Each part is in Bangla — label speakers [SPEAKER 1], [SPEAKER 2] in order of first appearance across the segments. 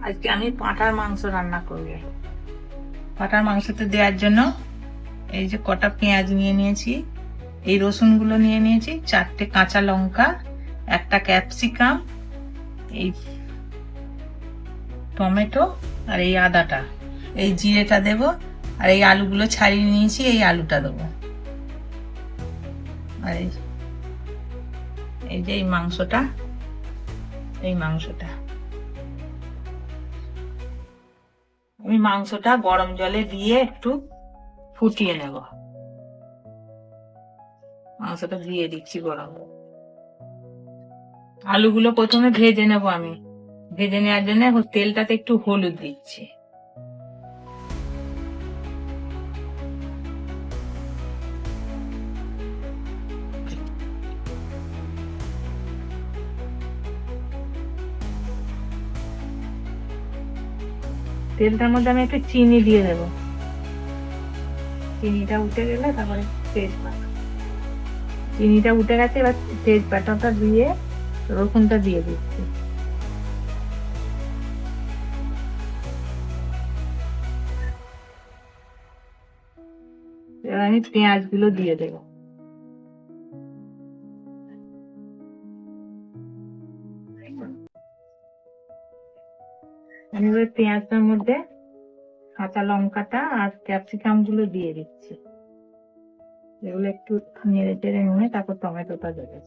[SPEAKER 1] আজকে আমি পাঁঠার মাংস রান্না করব। পাঁঠার মাংসতে দেওয়ার জন্য এই যে কটা পেঁয়াজ নিয়ে নিয়েছি, এই রসুনগুলো নিয়ে নিয়েছি, 4টে কাঁচা লঙ্কা, একটা ক্যাপসিকাম, এই টমেটো আর এই আদাটা, এই জিরেটা দেব, আর এই আলুগুলো ছাড়িয়ে নিয়েছি, এই আলুটা দেবো, আর এই যে এই মাংসটা, আমি মাংসটা গরম জলে দিয়ে একটু ফুটিয়ে নেব। মাংসটা দিয়ে দিচ্ছি গরম। আলুগুলো প্রথমে ভেজে নেব। আমি ভেজে নেওয়ার জন্য তেলটাতে একটু হলুদ দিচ্ছি। তেলটার মধ্যে আমি একটু চিনি দিয়ে দেব। চিনিটা উঠে গেলে তারপরে তেজপাতা, চিনিটা উঠে গেছে, এবার তেজপাতাটা দিয়ে রসুনটা দিয়ে দিচ্ছি। এবার আমি পেঁয়াজ গুলো দিয়ে দেবো। আমি এবার পেঁয়াজটার মধ্যে কাঁচা লঙ্কাটা আর ক্যাপসিকাম গুলো দিয়ে দিচ্ছি। এগুলো একটু নেড়ে চেড়ে নিয়ে তারপর টমেটোটা দেবে।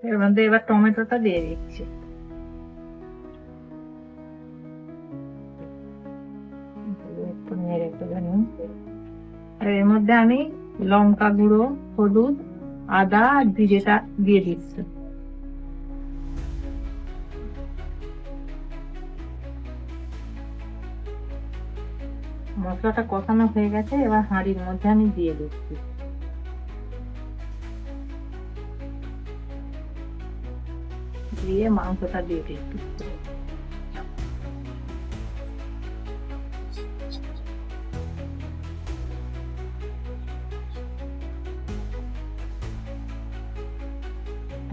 [SPEAKER 1] এর মধ্যে এবার টমেটোটা দিয়ে দিচ্ছি। একটু নেড়ে চেড়ে নিই। আর এর মধ্যে আমি লঙ্কা গুঁড়ো, হলুদ, আদা আর জিরেটা দিয়ে দিচ্ছি। মশলাটা কষানো হয়ে গেছে, এবার হাঁড়ির মধ্যে আমি দিয়ে দিচ্ছি। দিয়ে মাংসটা দিয়ে দিচ্ছি।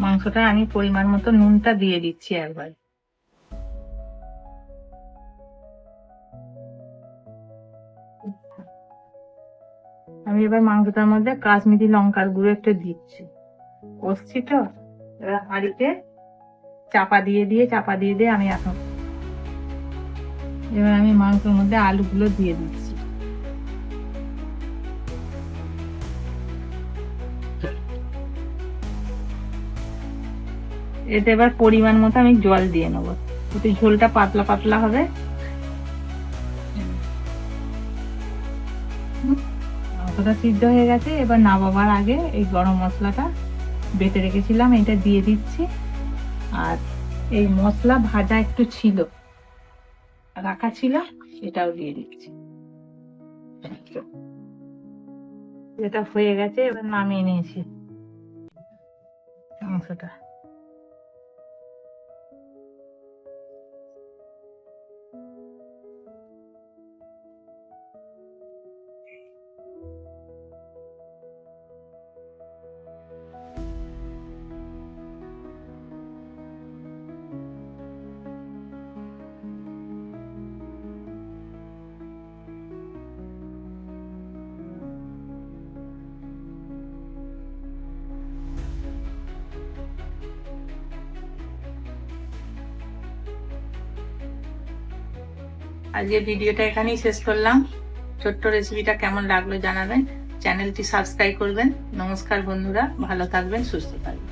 [SPEAKER 1] মাংসটা আমি পরিমাণ মতো নুনটা দিয়ে দিচ্ছি একবার। আমি এবার মাংসটার মধ্যে কাশ্মীরি লঙ্কার গুঁড়ো একটু দিচ্ছি। কষছি তো, এবার হাঁড়িতে চাপা দিয়ে আমি এখন এবার আমি মাংসের মধ্যে আলুগুলো দিয়ে দিচ্ছি। এতে এবার পরিমাণ মতো আমি জল দিয়ে নেবো, এতে ঝোলটা পাতলা পাতলা হবে। মাংসটা সিদ্ধ হয়ে গেছে, এবার নামাবার আগে এই গরম মশলাটা বেটে রেখেছিলাম এটা দিয়ে দিচ্ছি। আর এই মশলা ভাজা একটু ছিল, রাখা ছিল, এটাও দিয়ে দিচ্ছি। এটা হয়ে গেছে, এবার নামিয়ে নিয়েছি মাংসটা। আজকে ভিডিওটা এখানেই শেষ করলাম। ছোট্ট রেসিপিটা কেমন লাগলো জানাবেন, চ্যানেলটি সাবস্ক্রাইব করবেন। নমস্কার বন্ধুরা, ভালো থাকবেন, সুস্থ থাকবেন।